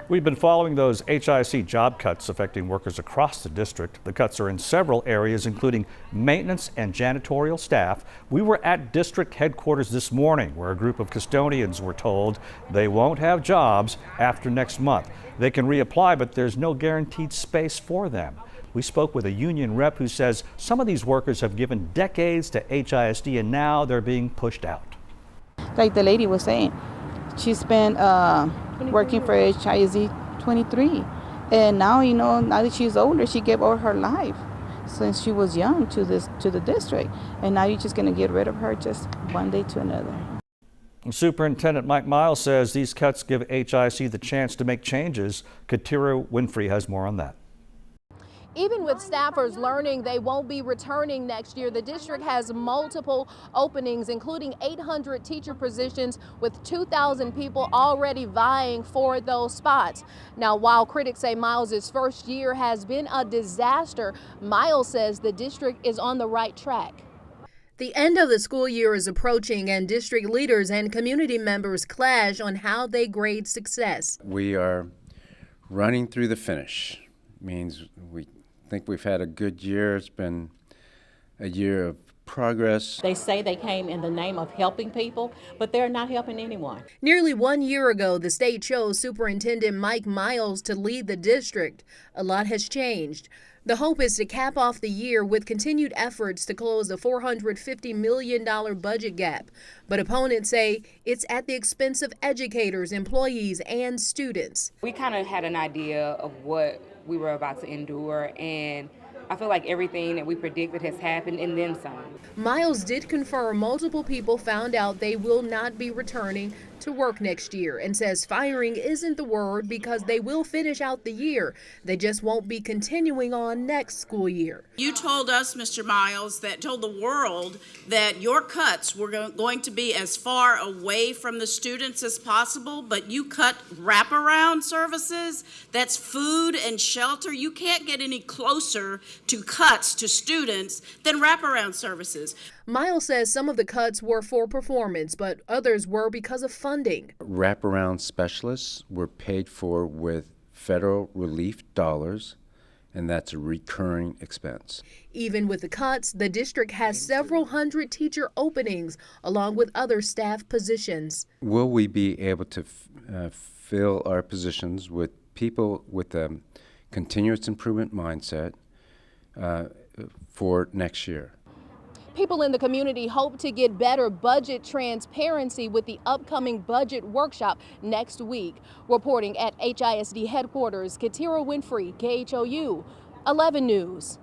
We've been following those HISD job cuts affecting workers across the district. The cuts are in several areas, including maintenance and janitorial staff. We were at district headquarters this morning, where a group of custodians were told they won't have jobs after next month. They can reapply, but there's no guaranteed space for them. We spoke with a union rep who says some of these workers have given decades to HISD and now they're being pushed out. Like the lady was saying, she's been working for HISD 23, and now now that she's older, she gave all her life since she was young to the district, and now you're just going to get rid of her just one day to another. Superintendent Mike Miles says these cuts give HISD the chance to make changes. Katira Winfrey has more on that. Even with staffers learning they won't be returning next year, the district has multiple openings, including 800 teacher positions with 2,000 people already vying for those spots. Now, while critics say Miles' first year has been a disaster, Miles says the district is on the right track. The end of the school year is approaching, and district leaders and community members clash on how they grade success. We are running through the finish. Means we think we've had a good year. It's been a year of progress. They say they came in the name of helping people, but they're not helping anyone. Nearly 1 year ago, the state chose Superintendent Mike Miles to lead the district. A lot has changed. The hope is to cap off the year with continued efforts to close a $450 million budget gap. But opponents say it's at the expense of educators, employees, and students. We kind of had an idea of what we were about to endure, and I feel like everything that we predicted has happened and then some. Miles did confirm multiple people found out they will not be returning to work next year and says firing isn't the word because they will finish out the year. They just won't be continuing on next school year. You told us, Mr. Miles, told the world that your cuts were going to be as far away from the students as possible, but you cut wraparound services. That's food and shelter. You can't get any closer to cuts to students than wraparound services. Miles says some of the cuts were for performance, but others were because of funding. Wraparound specialists were paid for with federal relief dollars, and that's a recurring expense. Even with the cuts, the district has several hundred teacher openings along with other staff positions. Will we be able to fill our positions with people with a continuous improvement mindset for next year? People in the community hope to get better budget transparency with the upcoming budget workshop next week. Reporting at HISD headquarters, Katira Winfrey, KHOU 11 News.